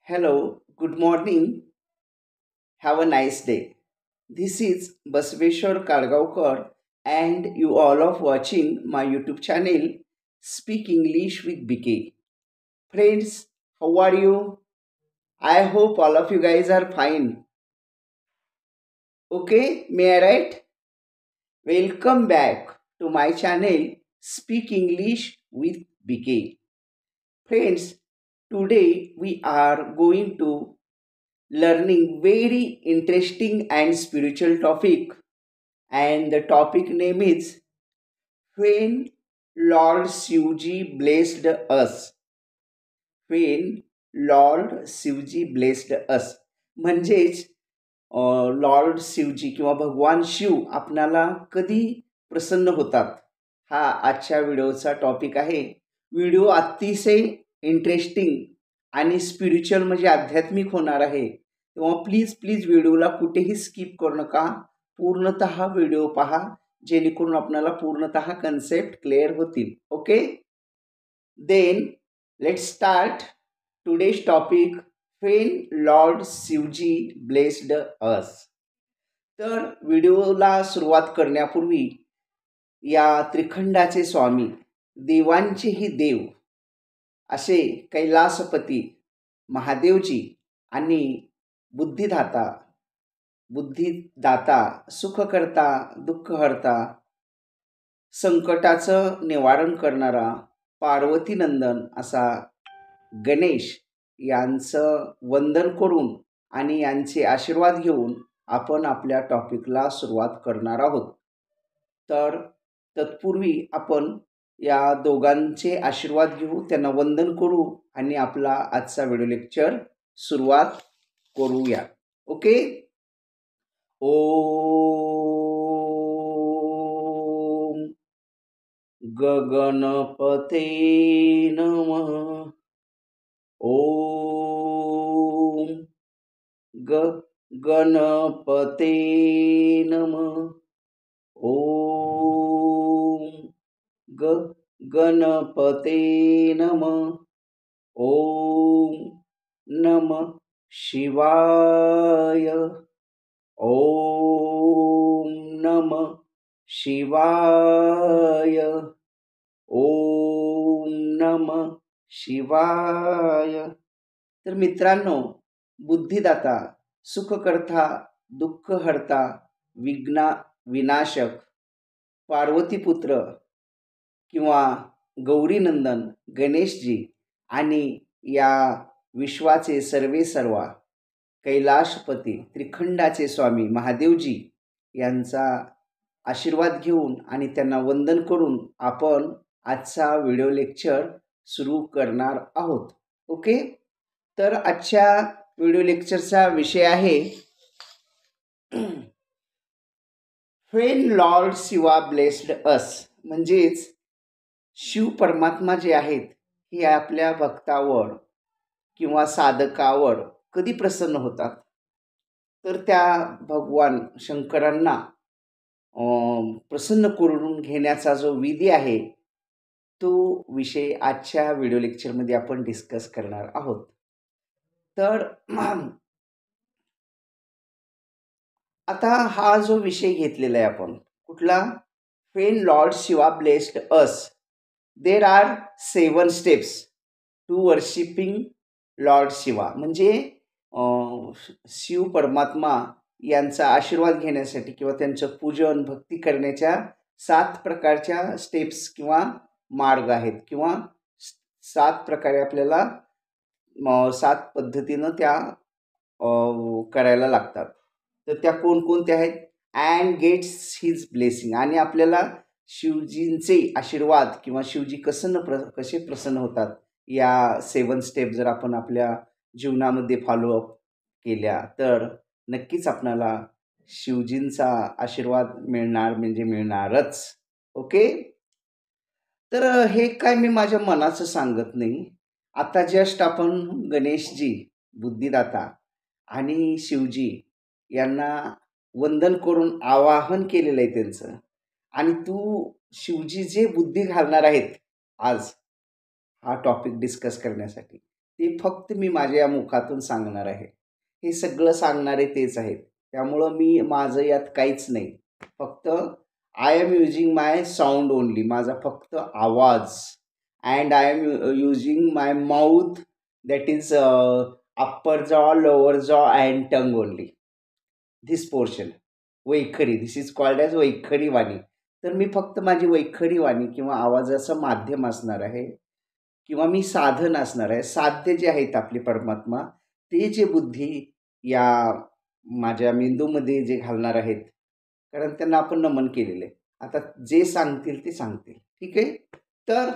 Hello, good morning. Have a nice day. This is Basveshwar Kalgaonkar and you all of watching my YouTube channel Speak English with BK. Friends, how are you? I hope all of you guys are fine. Okay, may I write? Welcome back to my channel Speak English with BK. Friends, today we are going to learning very interesting and spiritual topic, and the topic name is when Lord Shivji blessed us. When Lord Shivji blessed us म्हणजेच Lord Shivji किंवा भगवान शिव आपणाला कधी प्रसन्न होतात, हा आजच्या व्हिडिओचा topic आहे. Video अतिशय इंटरेस्टिंग आणि स्पिरिच्युअल म्हणजे आध्यात्मिक होणार आहे, तेव्हा प्लीज प्लीज व्हिडिओला कुठेही स्किप करू नका. पूर्णतः व्हिडिओ पहा जेणेकरून आपल्याला पूर्णतः कन्सेप्ट क्लिअर होतील. Okay, then let's start today's topic when Lord Shivji blessed us. तर व्हिडिओला सुरुवात करण्यापूर्वी या त्रिखंडाचे स्वामी, देवांचेही देव असे कैलासपती महादेवजी आणि बुद्धिदाता सुखकर्ता दुःखहर्ता संकटाचं निवारण करणारा पार्वतीनंदन असा गणेश यांचं वंदन करून आणि यांचे आशीर्वाद घेऊन आपण आपल्या टॉपिकला सुरुवात करणार आहोत. तर तत्पूर्वी आपण या दोघांचे आशीर्वाद घेऊ, त्यांना वंदन करू आणि आपला आजचा व्हिडिओ लेक्चर सुरुवात करूया. ओके. ओम गगनपते नमः. ओम गणपते नमः. ओम गणपते नमः. ओम नमः शिवाय. ओम नमः शिवाय. ओम नमः शिवाय. तर मित्रांनो, बुद्धिदाता सुखकर्ता दुःखहर्ता विनाशक पार्वतीपुत्र किंवा गौरीनंदन गणेशजी आणि या विश्वाचे सर्वेसर्वा कैलाशपती त्रिखंडाचे स्वामी महादेवजी यांचा आशीर्वाद घेऊन आणि त्यांना वंदन करून आपण आजचा व्हिडिओ लेक्चर सुरू करणार आहोत. ओके, तर आजच्या व्हिडिओ लेक्चरचा विषय आहे when लॉर्ड शिवा ब्लेस्ड अस. म्हणजेच शिव परमात्मा जे आहेत हे आपल्या भक्तावर किंवा साधकावर कधी प्रसन्न होतात, तर त्या भगवान शंकरांना प्रसन्न करून घेण्याचा जो विधी आहे तो विषय आजच्या व्हिडिओ लेक्चरमध्ये आपण डिस्कस करणार आहोत. तर आता हा जो विषय घेतलेला आहे आपण कुठला, when Lord Shiva blessed us, there are 7 steps to worshipping Lord Shiva. म्हणजे शिव परमात्मा यांचा आशीर्वाद घेण्यासाठी किंवा त्यांचं पूजन भक्ती करण्याच्या 7 प्रकारच्या स्टेप्स किंवा मार्ग आहेत, किंवा 7 प्रकारे आपल्याला 7 पद्धतीनं त्या करायला लागतात. तर त्या कोणकोणत्या आहेत, अँड गेट्स हिज ब्लेसिंग, आणि आपल्याला शिवजींचे आशीर्वाद किंवा शिवजी कसे प्रसन्न होतात या 7 स्टेप जर आपण आपल्या जीवनामध्ये फॉलोअप केल्या तर नक्कीच आपल्याला शिवजींचा आशीर्वाद मिळणार म्हणजे मिळणारच. ओके, तर हे काय मी माझ्या मनाचं सांगत नाही. आता जस्ट आपण गणेशजी बुद्धिदाता आणि शिवजी यांना वंदन करून आवाहन केलेलं आहे त्यांचं, आणि तू शिवजी जे बुद्धी घालणार आहेत आज हा टॉपिक डिस्कस करण्यासाठी, ते फक्त मी माझ्या मुखातून सांगणार आहे. हे सगळं सांगणारे तेच आहेत. त्यामुळं माझं यात काहीच नाही. फक्त I am using my sound only. माझा फक्त आवाज. And I am using my mouth, that is upper jaw, lower jaw and tongue only. This portion. Vaikhari. This is called as vaikhari vani. तर मी फक्त माझी वैखरी वाणी किंवा आवाजाचं माध्यम असणार आहे, किंवा मी साधन असणार आहे. साध्य जे आहेत आपले परमात्मा, ते जे बुद्धी या माझ्या मेंदूमध्ये जे घालणार आहेत, कारण त्यांना आपण नमन केलेलं आहे. आता जे सांगतील ते सांगतील. ठीक आहे. तर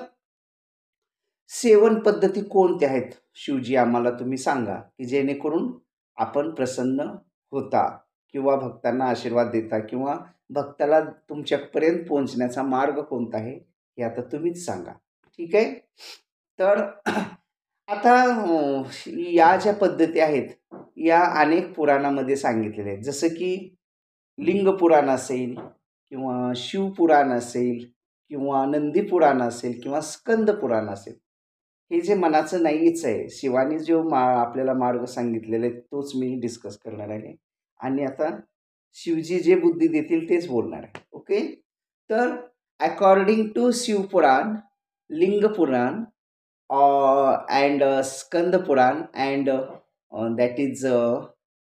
सेवन पद्धती कोणत्या आहेत शिवजी, आम्हाला तुम्ही सांगा, की जेणेकरून आपण प्रसन्न होता किंवा भक्तांना आशीर्वाद देता किंवा भक्ताला तुमच्यापर्यंत पोहोचण्याचा मार्ग कोणता आहे हे आता तुम्हीच सांगा. ठीक आहे. तर आता या ज्या पद्धती आहेत या अनेक पुराणामध्ये सांगितलेल्या आहेत. जसं की लिंग पुराण असेल किंवा शिवपुराण असेल किंवा नंदी पुराण असेल किंवा स्कंद पुराण असेल. हे जे मनाचं नाहीच आहे, शिवानी जो आपल्याला मार्ग सांगितलेला आहे तोच मी डिस्कस करणार आहे. आणि आता शिवजी जे बुद्धी देतील तेच बोलणार आहे. ओके. तर अकॉर्डिंग टू शिवपुराण, लिंग पुराण and Skanda Purana and that is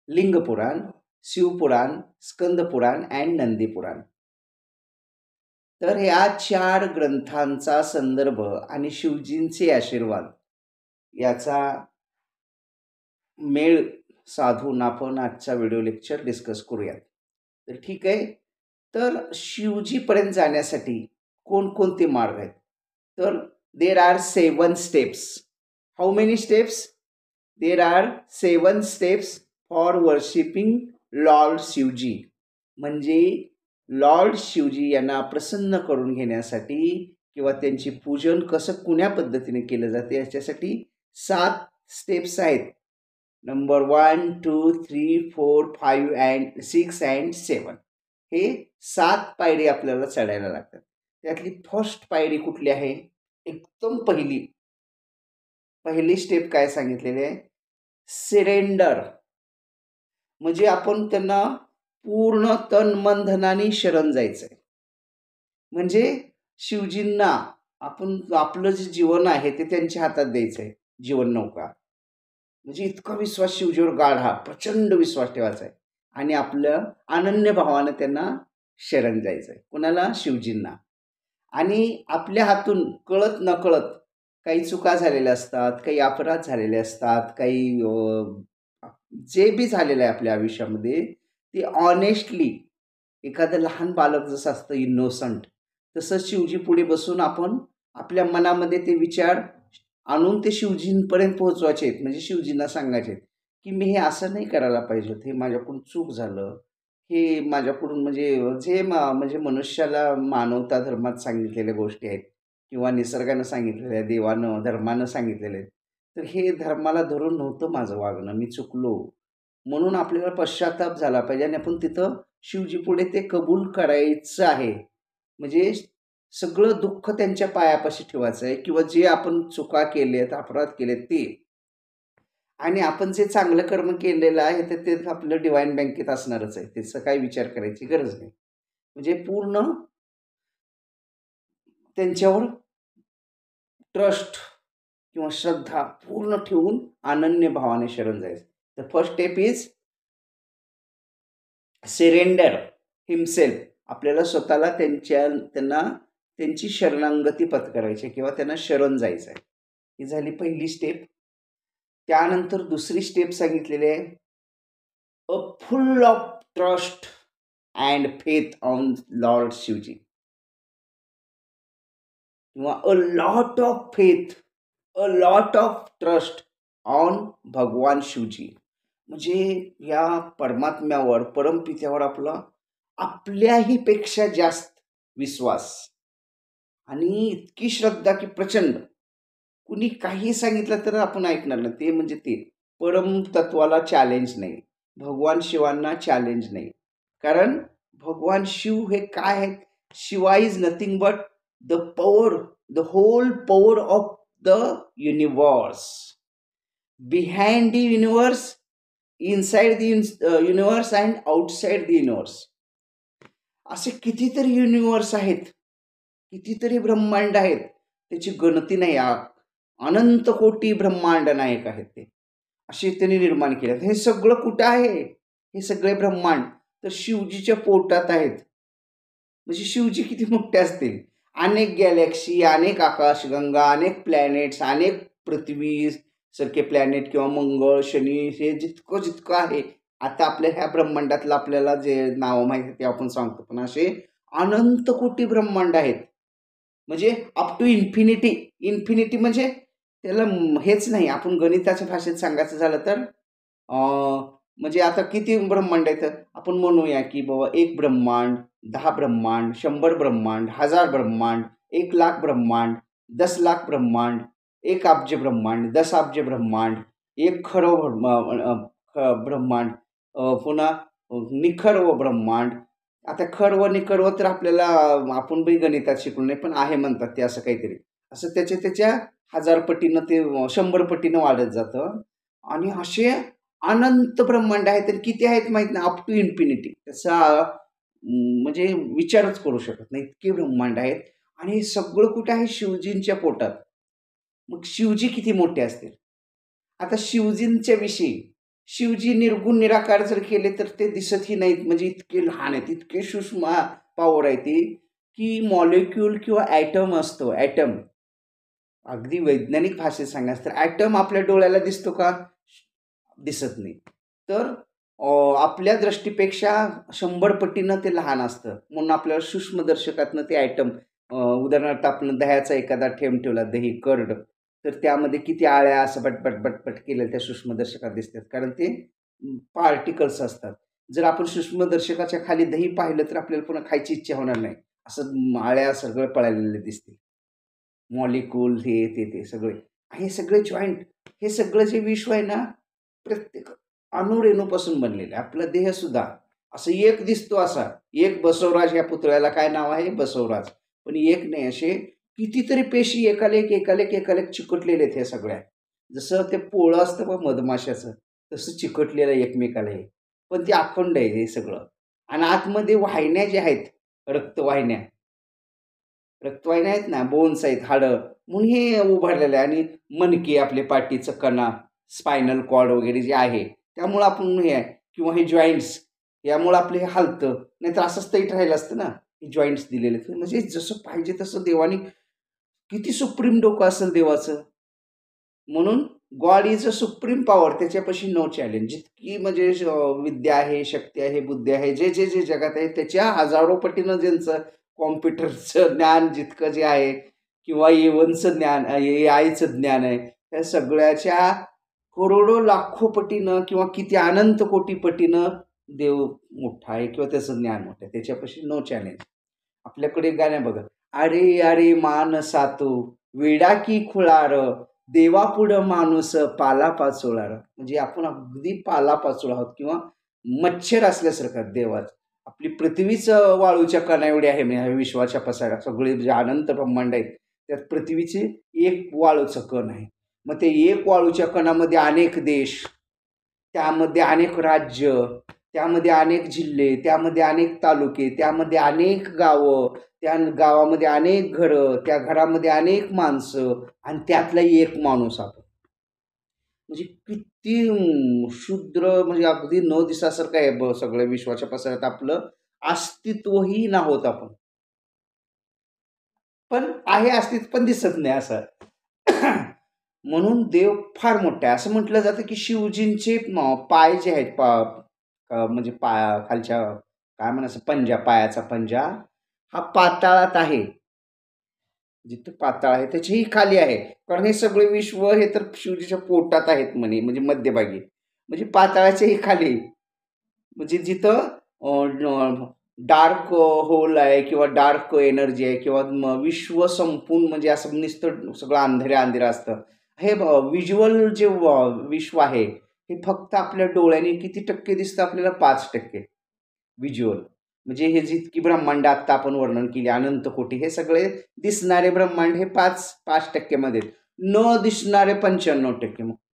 लिंग पुराण, शिवपुराण, स्कंद पुराण अँड नंदी पुराण. तर या 4 ग्रंथांचा संदर्भ आणि शिवजींचे आशीर्वाद याचा मेळ साधून आपण आजचा व्हिडिओ लेक्चर डिस्कस करूयात. तर ठीक आहे. तर शिवजीपर्यंत जाण्यासाठी कोणकोणते मार्ग आहेत? तर देर are 7 steps. How many steps? There are 7 steps for worshipping Lord Shivji. म्हणजे लॉर्ड शिवजी यांना प्रसन्न करून घेण्यासाठी किंवा त्यांची पूजन कसं कुण्या पद्धतीने केलं जाते याच्यासाठी 7 स्टेप्स आहेत. Number 1, 2, 3, 4, 5 and 6 and 7. हे 7 पायरी आपल्याला चढायला लागतात. त्यातली फर्स्ट पायरी कुठली आहे? एकदम पहिली स्टेप काय सांगितलेली आहे? सरेंडर. म्हणजे आपण त्यांना पूर्ण तन मन धनाने शरण जायचंय. म्हणजे शिवजींना आपण आपलं जे जीवन आहे ते त्यांच्या हातात द्यायचंय. जीवन नौका. म्हणजे इतका विश्वास शिवजीवर गाढा, प्रचंड विश्वास ठेवायचा आहे आणि आपलं अनन्य भावानं त्यांना शरण जायचंय. कुणाला? शिवजींना. आणि आपल्या हातून कळत नकळत काही चुका झालेल्या असतात, काही अपराध झालेले असतात, काही जे बी झालेलं आहे आपल्या आयुष्यामध्ये ते ऑनेस्टली, एखादं लहान बालक जसं असतं इनोसंट, तसं शिवजी पुढे बसून आपण आपल्या मनामध्ये ते विचार आणून ते शिवजींपर्यंत पोहोचवायचे आहेत. म्हणजे शिवजींना सांगायचे आहेत की मी हे असं नाही करायला पाहिजे होतं, हे माझ्याकडून चूक झालं, हे माझ्याकडून म्हणजे जे म्हणजे मनुष्याला मानवता धर्मात सांगितलेल्या गोष्टी आहेत किंवा निसर्गानं सांगितलेल्या, देवानं धर्मानं सांगितलेले आहेत. तर हे धर्माला धरून नव्हतं माझं वागणं, मी चुकलो. म्हणून आपल्याला पश्चाताप झाला पाहिजे आणि आपण तिथं शिवजी पुढे ते कबूल करायचं आहे. म्हणजे सगळं दुःख त्यांच्या पायापाशी ठेवायचं आहे किंवा जे आपण चुका केलेत, अपराध केलेत ते, आणि आपण जे चांगलं कर्म केलेलं आहे तर ते आपलं डिवाइन बँकेत असणारच आहे. त्याचा काही विचार करायची गरज नाही. म्हणजे पूर्ण त्यांच्यावर ट्रस्ट किंवा श्रद्धा पूर्ण ठेवून अनन्य भावाने शरण जायचं. The first step is surrender himself. आपल्याला स्वतःला त्यांना त्यांची शरणागती पत्करायची किंवा त्यांना शरण जायचं आहे. ही झाली पहिली स्टेप. त्यानंतर दुसरी स्टेप सांगितलेली आहे, a full of trust and faith on Lord Shivji, किंवा a lot of faith, a lot of trust on Bhagwan Shivji. म्हणजे या परमात्म्यावर, परमपित्यावर आपल्याही पेक्षा जास्त विश्वास आणि इतकी श्रद्धा की प्रचंड. कुणी काही सांगितलं तर आपण ऐकणार नाही. ते म्हणजे ते परम तत्वाला चॅलेंज नाही, भगवान शिवांना चॅलेंज नाही. कारण भगवान शिव हे काय आहेत? Shiva is nothing but the power, the whole power of the universe. Behind the universe, inside the universe and outside the universe. असे कितीतरी युनिवर्स आहेत, कितीतरी ब्रह्मांड आहेत, त्याची गणती नाही. अनंत कोटी ब्रह्मांड नायक आहेत ते, असे त्यांनी निर्माण केले. हे सगळं कुठं आहे? हे सगळे ब्रह्मांड तर शिवजीच्या पोटात आहेत. म्हणजे शिवजी किती मोठे असतील. अनेक गॅलेक्सी, अनेक आकाशगंगा, अनेक प्लॅनेट्स, अनेक पृथ्वी सारखे प्लॅनेट किंवा मंगळ, शनी, हे जितकं जितकं आहे आता आपल्या ह्या ब्रह्मांडातलं आपल्याला जे नाव माहिती ते आपण सांगतो, पण असे अनंत कोटी ब्रह्मांड आहेत. म्हणजे अप टू इन्फिनिटी. इन्फिनिटी म्हणजे त्याला हेच नाही. आपण गणिताच्या भाषेत सांगायचं झालं तर म्हणजे आता किती ब्रह्मांड आहेत आपण म्हणूया की बाबा 1 ब्रह्मांड, 10 ब्रह्मांड, 100 ब्रह्मांड, 1000 ब्रह्मांड, 1,00,000 ब्रह्मांड, 10,00,000 ब्रह्मांड, 1 अब्ज ब्रह्मांड, 10 अब्ज ब्रह्मांड, 1 खरं ब्रह्मांड, पुन्हा निखर्व ब्रह्मांड. आता खर्व निखर्व तर आपल्याला आपण बी गणितात शिकलो नाही, पण आहे म्हणतात ते असं काहीतरी. असं त्याच्या 1000 पटीनं ते 100 पटीनं वाढत जातं. आणि असे अनंत ब्रह्मांड आहेत. तर किती आहेत माहीत नाही, अप टू इन्फिनिटी. त्याचा म्हणजे विचारच करू शकत नाही, इतके ब्रह्मांड आहेत. आणि हे सगळं कुठे आहे? शिवजींच्या पोटात. मग शिवजी किती मोठे असतील? आता शिवजींच्या विषयी, शिवजी निर्गुण निराकार जर केले तर ते दिसतही नाहीत. म्हणजे इतके लहान आहेत, इतके सूक्ष्म पॉवर आहे ती, की मॉलिक्यूल किंवा ॲटम असतो, ॲटम. अगदी वैज्ञानिक भाषेत सांगायचं तर ॲटम आपल्या डोळ्याला दिसतो का? दिसत नाही. तर आपल्या दृष्टीपेक्षा 100 पटीनं ते लहान असतं. म्हणून आपल्याला सूक्ष्मदर्शकातनं ते ॲटम, उदाहरणार्थ आपण दह्याचा एखादा थेंब ठेवला, दही, कर्ड, तर त्यामध्ये किती आळ्या असं बटबट बटबट केलेल्या त्या सूक्ष्मदर्शकात दिसतात, कारण ते पार्टिकल्स असतात. जर आपण सूक्ष्मदर्शकाच्या खाली दही पाहिलं तर आपल्याला पुन्हा खायची इच्छा होणार नाही. असं आळ्या सगळं पळालेले दिसतील. मॉलिक्यूल हे ते सगळे, हे सगळे जॉईंट, हे सगळं जे विश्व आहे ना, प्रत्येक अणुरेणूपासून बनलेलं आहे. आपला देह सुद्धा असं एक दिसतो असा. एक बसवराज, या पुतळ्याला काय नाव आहे? बसवराज. पण एक नाही, असे कितीतरी पेशी एकालेक एकालेक एकालेक चिकटलेले आहेत ह्या सगळ्या. जसं ते पोळं असतं बघ मधमाशाचं, तसं चिकटलेलं आहे एकमेकाला हे. पण ते अखंड आहे हे सगळं. आणि आतमध्ये वाहिन्या ज्या आहेत, रक्तवाहिन्या, रक्तवाहिन्या आहेत ना, बोन्स आहेत, हाडं, म्हणून हे उभारलेलं आहे. आणि मणके, आपले पाठीचं कणा, स्पायनल कॉर्ड वगैरे जे आहे, त्यामुळं आपण हे आहे. किंवा हे जॉईंट्स, यामुळं आपलं हे हलतं. नाहीतर असंच तैट राहिलं असतं ना. हे जॉईंट्स दिलेले आहेत. म्हणजे जसं पाहिजे तसं देवाने, किती सुप्रीम डोकं असेल देवाचं. म्हणून God is a supreme power. त्याच्यापाशी नो चॅलेंज. जितकी म्हणजे विद्या आहे, शक्ती आहे, बुद्धी आहे, जे जे जे जगात आहे, त्याच्या हजारो पटीनं ज्यांचं कॉम्प्युटरचं ज्ञान जितकं जे आहे, किंवा एवनचं ज्ञान, ए आयचं ज्ञान आहे, त्या सगळ्याच्या करोडो लाखो पटीनं किंवा किती अनंत कोटी पटीनं देव मोठा आहे किंवा त्याचं ज्ञान मोठं आहे. त्याच्यापाशी नो चॅलेंज. आपल्याकडे एक गाणं आहे बघा, अरे अरे मानसा तू वेडा की खुळार, देवापुढं माणूस पालापाचोळार. म्हणजे आपण अगदी पालापाचोळ आहोत किंवा मच्छर असल्यासारखं देवात. आपली पृथ्वीच वाळूच्या कणा एवढी आहे. म्हणजे विश्वाच्या पसाऱ्यात सगळे जे अनंत ब्रह्मांड आहेत, त्यात पृथ्वीचे एक वाळूचं कण आहे. मग ते एक वाळूच्या कणामध्ये अनेक देश, त्यामध्ये अनेक राज्य, त्यामध्ये अनेक जिल्हे, त्यामध्ये अनेक तालुके, त्यामध्ये अनेक गावं, त्या गावामध्ये अनेक घरं, त्या घरामध्ये अनेक माणसं, आणि त्यातला एक माणूस आपण. म्हणजे किती क्षुद्र, म्हणजे अगदी न दिसासारखं आहे सगळं विश्वाच्या पसऱ्यात आपलं अस्तित्वही नाहोत आपण. पण आहे अस्तित्व, पण दिसत नाही असं. म्हणून देव फार मोठा आहे. असं म्हटलं जातं की शिवजींचे पाय जे आहेत, म्हणजे खालच्या काय म्हणायचं, पंजा, पायाचा पंजा हा पाताळात आहे. जिथं पाताळ आहे त्याच्याही खाली आहे. कारण हे सगळे विश्व हे तर शिवजीच्या पोटात आहेत म्हणे, म्हणजे मध्यभागी. म्हणजे पाताळाच्याही खाली, म्हणजे जिथं डार्क होल आहे किंवा डार्क एनर्जी आहे किंवा विश्व संपून, म्हणजे असं नुसतं सगळं अंधेऱ्या अंधेरं असतं. हे व्हिज्युअल जे विश्व आहे, हे फक्त आपल्या डोळ्याने किती टक्के दिसतं आपल्याला? 5% व्हिज्युअल. म्हणजे हे जितकी ब्रह्मांड आत्ता आपण वर्णन केली अनंत कोटी, हे सगळे दिसणारे ब्रह्मांड हे 5% मध्ये, न दिसणारे 95%.